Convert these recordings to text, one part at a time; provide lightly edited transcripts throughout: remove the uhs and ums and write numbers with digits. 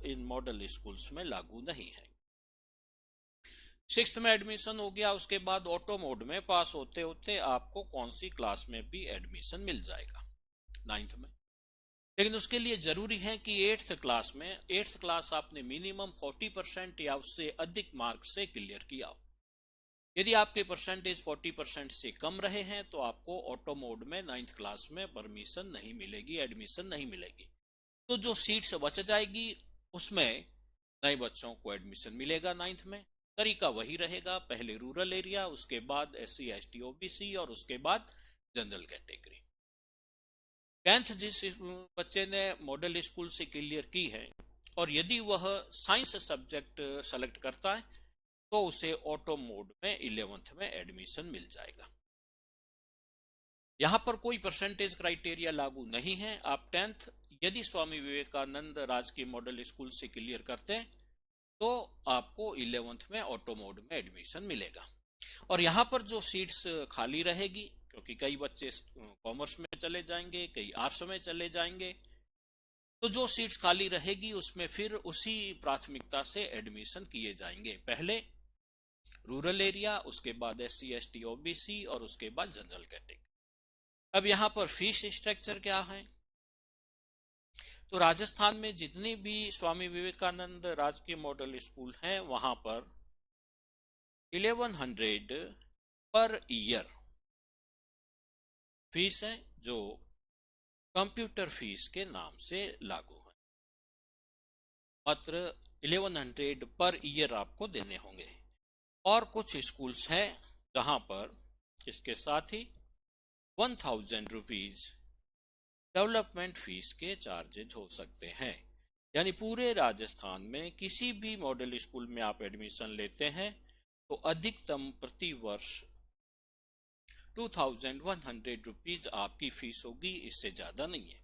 इन model schools में लागू नहीं है। 6th में एडमिशन हो गया, उसके बाद ऑटो मोड में पास होते होते आपको कौन सी क्लास में भी एडमिशन मिल जाएगा 9th में। लेकिन उसके लिए जरूरी है कि 8th क्लास आपने मिनिमम 40% या उससे अधिक मार्क से क्लियर किया हो। यदि आपके परसेंटेज 40% से कम रहे हैं तो आपको ऑटो मोड में 9th क्लास में परमिशन नहीं मिलेगी, एडमिशन नहीं मिलेगी। तो जो सीट्स बच जाएगी उसमें नए बच्चों को एडमिशन मिलेगा 9th में। तरीका वही रहेगा, पहले रूरल एरिया, उसके बाद SC ST OBC और उसके बाद जनरल कैटेगरी। 10th जिस बच्चे ने मॉडल स्कूल से क्लियर की है और यदि वह साइंस सब्जेक्ट सेलेक्ट करता है तो उसे ऑटो मोड में 11th में एडमिशन मिल जाएगा। यहां पर कोई परसेंटेज क्राइटेरिया लागू नहीं है। आप 10th यदि स्वामी विवेकानंद राजकीय मॉडल स्कूल से क्लियर करते हैं तो आपको 11th में ऑटो मोड में एडमिशन मिलेगा। और यहां पर जो सीट्स खाली रहेगी, क्योंकि कई बच्चे कॉमर्स में चले जाएंगे, कई आर्ट्स में चले जाएंगे, तो जो सीट्स खाली रहेगी उसमें फिर उसी प्राथमिकता से एडमिशन किए जाएंगे। पहले रूरल एरिया, उसके बाद SC ST OBC और उसके बाद जनरल कैटेगरी। अब यहाँ पर फीस स्ट्रक्चर क्या है? तो राजस्थान में जितनी भी स्वामी विवेकानंद राजकीय मॉडल स्कूल हैं वहां पर 1100 पर ईयर फीस है, जो कंप्यूटर फीस के नाम से लागू है। मात्र 1100 पर ईयर आपको देने होंगे। और कुछ स्कूल्स हैं जहां पर इसके साथ ही 1000 रुपीज डेवलपमेंट फीस के चार्जेज हो सकते हैं। यानी पूरे राजस्थान में किसी भी मॉडल स्कूल में आप एडमिशन लेते हैं तो अधिकतम प्रति वर्ष 2100 रुपीज आपकी फीस होगी, इससे ज्यादा नहीं है।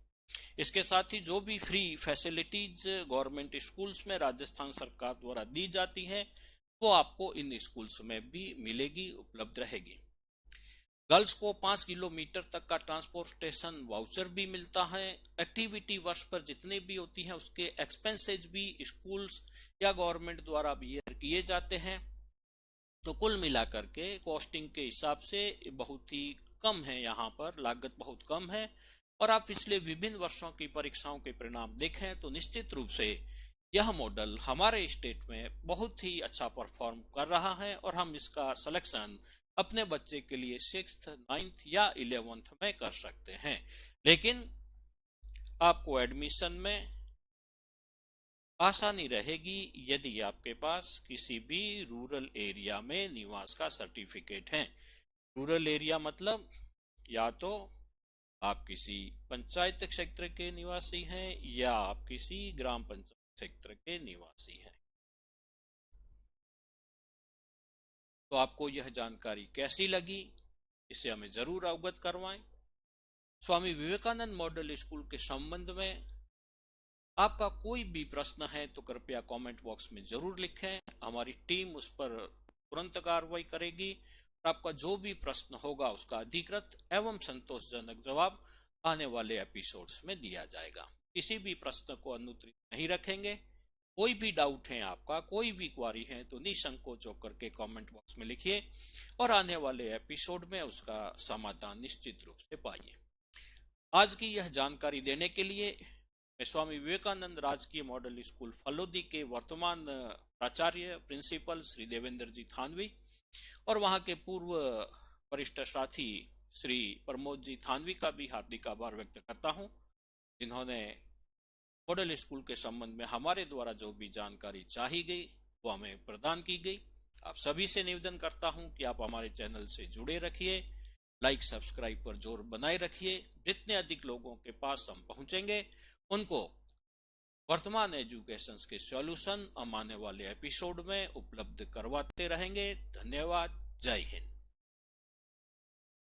इसके साथ ही जो भी फ्री फैसिलिटीज गवर्नमेंट स्कूल्स में राजस्थान सरकार द्वारा दी जाती है वो आपको इन स्कूल्स में भी मिलेगी, उपलब्ध रहेगी। गर्ल्स को 5 किलोमीटर तक का ट्रांसपोर्टेशन वाउचर भी मिलता है। एक्टिविटी वर्ष पर जितने भी होती हैं उसके एक्सपेंसेज भी स्कूल्स या गवर्नमेंट द्वारा बियर किए जाते हैं। तो कुल मिलाकर के कॉस्टिंग के हिसाब से बहुत ही कम है, यहाँ पर लागत बहुत कम है। और आप पिछले विभिन्न वर्षों की परीक्षाओं के परिणाम देखें तो निश्चित रूप से यह मॉडल हमारे स्टेट में बहुत ही अच्छा परफॉर्म कर रहा है और हम इसका सिलेक्शन अपने बच्चे के लिए 6th, 9th या 11th में कर सकते हैं। लेकिन आपको एडमिशन में आसानी रहेगी यदि आपके पास किसी भी रूरल एरिया में निवास का सर्टिफिकेट है। रूरल एरिया मतलब या तो आप किसी पंचायत क्षेत्र के निवासी हैं या आप किसी ग्राम पंचायत क्षेत्र के निवासी हैं। तो आपको यह जानकारी कैसी लगी, इसे हमें जरूर अवगत करवाएं। स्वामी विवेकानंद मॉडल स्कूल के संबंध में आपका कोई भी प्रश्न है तो कृपया कमेंट बॉक्स में जरूर लिखें, हमारी टीम उस पर तुरंत कार्रवाई करेगी और आपका जो भी प्रश्न होगा उसका अधिकृत एवं संतोषजनक जवाब आने वाले एपिसोड्स में दिया जाएगा। किसी भी प्रश्न को अनुत्तरित नहीं रखेंगे। कोई भी डाउट है आपका, कोई भी क्वारी है तो निसंकोच होकर के कमेंट बॉक्स में लिखिए और आने वाले एपिसोड में उसका समाधान निश्चित रूप से पाइए। आज की यह जानकारी देने के लिए मैं स्वामी विवेकानंद राजकीय मॉडल स्कूल फलोदी के वर्तमान प्राचार्य प्रिंसिपल श्री देवेंद्र जी थानवी और वहां के पूर्व वरिष्ठ साथी श्री प्रमोद जी थानवी का भी हार्दिक आभार व्यक्त करता हूं, जिन्होंने मॉडल स्कूल के संबंध में हमारे द्वारा जो भी जानकारी चाही गई वो हमें प्रदान की गई। आप सभी से निवेदन करता हूं कि आप हमारे चैनल से जुड़े रखिए, लाइक सब्सक्राइब पर जोर बनाए रखिए। जितने अधिक लोगों के पास हम पहुंचेंगे उनको वर्तमान एजुकेशन के सॉल्यूशन हम आने वाले एपिसोड में उपलब्ध करवाते रहेंगे। धन्यवाद। जय हिंद।